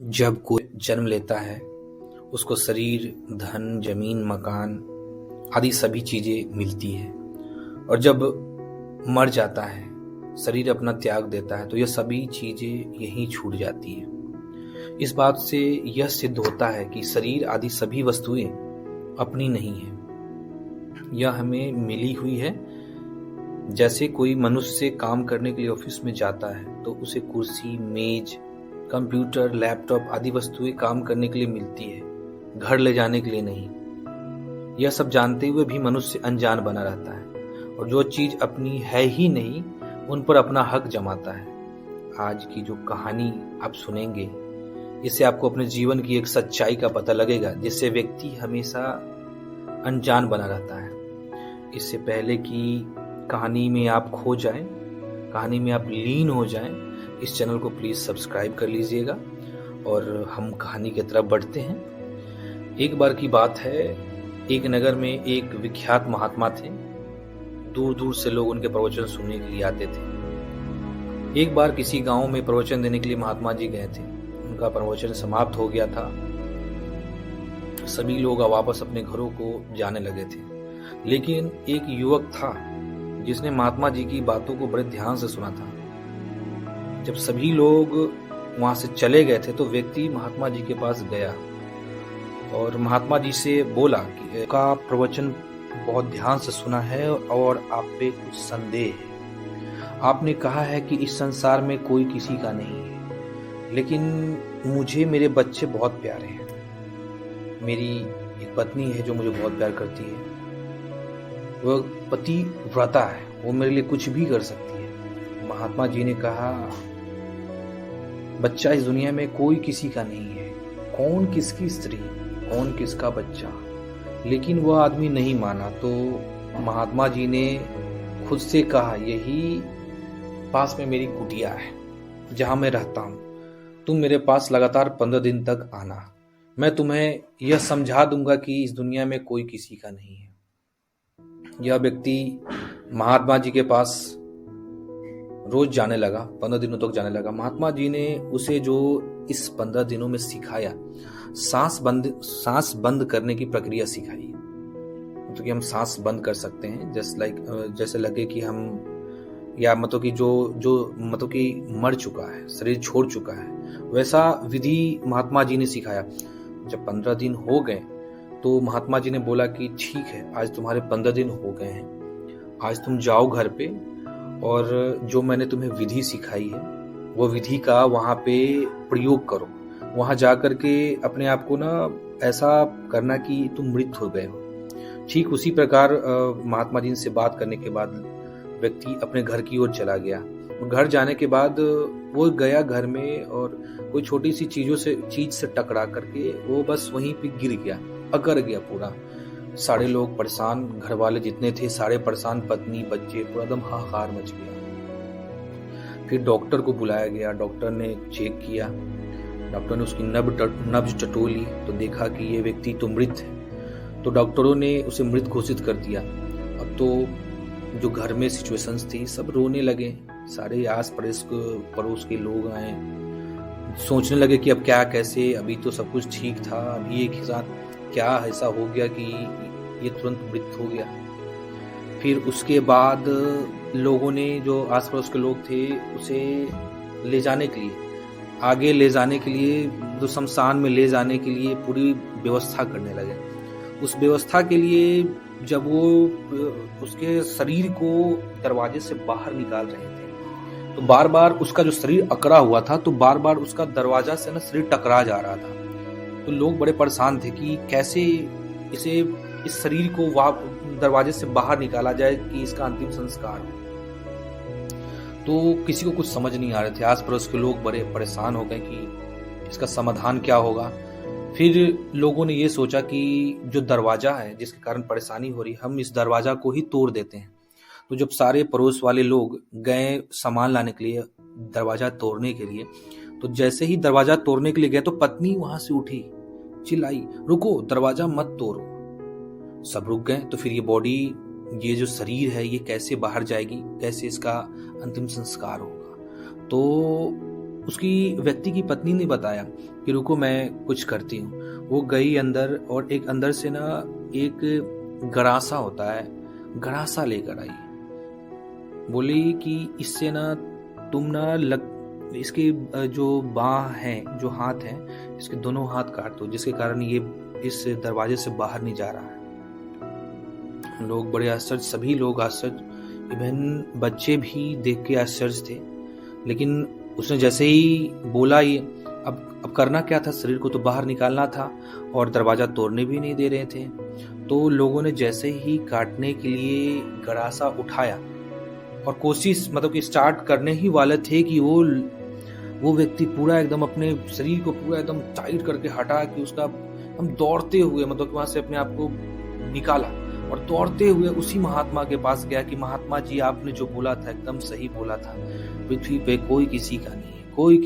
जब कोई जन्म लेता है उसको शरीर, धन, जमीन, मकान आदि सभी चीजें मिलती है और जब मर जाता है, शरीर अपना त्याग देता है तो यह सभी चीजें यहीं छूट जाती है। इस बात से यह सिद्ध होता है कि शरीर आदि सभी वस्तुएं अपनी नहीं है, यह हमें मिली हुई है। जैसे कोई मनुष्य काम करने के लिए ऑफिस में जाता है तो उसे कुर्सी, मेज, कंप्यूटर, लैपटॉप आदि वस्तुएं काम करने के लिए मिलती है, घर ले जाने के लिए नहीं। यह सब जानते हुए भी मनुष्य अनजान बना रहता है और जो चीज अपनी है ही नहीं उन पर अपना हक जमाता है। आज की जो कहानी आप सुनेंगे, इससे आपको अपने जीवन की एक सच्चाई का पता लगेगा जिससे व्यक्ति हमेशा अनजान बना रहता है। इससे पहले कि कहानी में आप खो जाएं, कहानी में आप लीन हो जाएं, इस चैनल को प्लीज सब्सक्राइब कर लीजिएगा और हम कहानी की तरफ बढ़ते हैं। एक बार की बात है, एक नगर में एक विख्यात महात्मा थे। दूर दूर से लोग उनके प्रवचन सुनने के लिए आते थे। एक बार किसी गांव में प्रवचन देने के लिए महात्मा जी गए थे। उनका प्रवचन समाप्त हो गया था। सभी लोग वापस अपने घरों को जाने लगे थे, लेकिन एक युवक था जिसने महात्मा जी की बातों को बड़े ध्यान से सुना था। जब सभी लोग वहां से चले गए थे तो व्यक्ति महात्मा जी के पास गया और महात्मा जी से बोला कि का प्रवचन बहुत ध्यान से सुना है और आप पे कुछ संदेह है। आपने कहा है कि इस संसार में कोई किसी का नहीं है, लेकिन मुझे मेरे बच्चे बहुत प्यारे हैं। मेरी एक पत्नी है जो मुझे बहुत प्यार करती है। वह पतिव्रता है, वो मेरे लिए कुछ भी कर सकती है। महात्मा जी ने कहा, बच्चा इस दुनिया में कोई किसी का नहीं है। कौन किसकी स्त्री, कौन किसका बच्चा। लेकिन वह आदमी नहीं माना तो महात्मा जी ने खुद से कहा, यही पास में मेरी कुटिया है जहां मैं रहता हूं। तुम मेरे पास लगातार 15 दिन तक आना। मैं तुम्हें यह समझा दूंगा कि इस दुनिया में कोई किसी का नहीं है। यह व्यक्ति महात्मा जी के पास रोज जाने लगा, 15 दिनों तक जाने लगा। महात्मा जी ने उसे जो इस 15 दिनों में सिखाया, सांस बंद करने की प्रक्रिया सिखाई। तो कि हम सांस बंद कर सकते हैं, जैसे लगे कि हम, या मतलब कि जो मतलब कि मर चुका है, शरीर छोड़ चुका है, वैसा विधि महात्मा जी ने सिखाया। जब 15 दिन हो गए तो महात्मा जी ने बोला कि ठीक है, आज तुम्हारे 15 दिन हो गए हैं, आज तुम जाओ घर पे और जो मैंने तुम्हें विधि सिखाई है वो विधि का वहां पे प्रयोग करो। वहां जाकर के अपने आप को ना ऐसा करना कि तुम मृत हो गए हो। ठीक उसी प्रकार महात्मा जी से बात करने के बाद व्यक्ति अपने घर की ओर चला गया। घर जाने के बाद वो गया घर में और कोई छोटी सी चीज से टकरा करके वो बस वहीं पे गिर गया, अकड़ गया पूरा। सारे लोग परेशान, घर वाले जितने थे सारे परेशान, पत्नी, बच्चे, पूरा एकदम हाहाकार मच गया। फिर डॉक्टर को बुलाया गया। डॉक्टर ने चेक किया, डॉक्टर ने उसकी नब्ज टटोली तो देखा कि ये व्यक्ति तो मृत है। तो डॉक्टरों ने उसे मृत घोषित कर दिया। अब तो जो घर में सिचुएशंस थी, सब रोने लगे। सारे आस पड़ोस के लोग आए, सोचने लगे कि अब क्या, कैसे, अभी तो सब कुछ ठीक था, अभी एक साथ क्या ऐसा हो गया कि ये तुरंत मृत हो गया। फिर उसके बाद लोगों ने, जो आस पड़ोस के लोग थे, उसे ले जाने के लिए, आगे ले जाने के लिए, जो शमशान में ले जाने के लिए पूरी व्यवस्था करने लगे। उस व्यवस्था के लिए जब वो उसके शरीर को दरवाजे से बाहर निकाल रहे थे तो बार बार उसका जो शरीर अकड़ा हुआ था तो बार बार उसका दरवाजा से ना शरीर टकरा जा रहा था। तो लोग बड़े परेशान थे कि कैसे इस शरीर को दरवाजे से बाहर निकाला जाए कि इसका अंतिम संस्कार हो। तो किसी को कुछ समझ नहीं आ रहे थे। आस पड़ोस के लोग बड़े परेशान हो गए कि इसका समाधान क्या होगा। फिर लोगों ने ये सोचा कि जो दरवाजा है जिसके कारण परेशानी हो रही, हम इस दरवाजा को ही तोड़ देते हैं। तो जब सारे पड़ोस वाले लोग गए सामान लाने के लिए, दरवाजा तोड़ने के लिए, तो जैसे ही दरवाजा तोड़ने के लिए गए तो पत्नी वहां से उठी, चिल्लाई, रुको, दरवाजा मत तोड़ो। सब रुक गए। तो फिर ये बॉडी, ये जो शरीर है, ये कैसे बाहर जाएगी, कैसे इसका अंतिम संस्कार होगा। तो उसकी व्यक्ति की पत्नी ने बताया कि रुको मैं कुछ करती हूँ। वो गई अंदर और एक अंदर से ना एक गरासा होता है, गरासा लेकर आई। बोली कि इससे ना तुम ना इसके जो बाह है, जो हाथ है, इसके दोनों हाथ काट दो, जिसके कारण ये इस दरवाजे से बाहर नहीं जा रहा है। लोग बड़े आश्चर्य, सभी लोग आश्चर्य, इवन बच्चे भी देख के आश्चर्य थे। लेकिन उसने जैसे ही बोला ये अब करना क्या था, शरीर को तो बाहर निकालना था और दरवाजा तोड़ने भी नहीं दे रहे थे। तो लोगों ने जैसे ही काटने के लिए गरासा उठाया और कोशिश मतलब कि स्टार्ट करने ही वाले थे कि वो व्यक्ति पूरा एकदम अपने शरीर को पूरा एकदम टाइट करके हटा कि उसका हम दौड़ते हुए मतलब वहां से अपने आप को निकाला और दौड़ते हुए उसी महात्मा के पास गया कि महात्मा जी आपने जो बोला था एकदम सही बोला था, पृथ्वी पे कोई किसी का नहीं है, कोई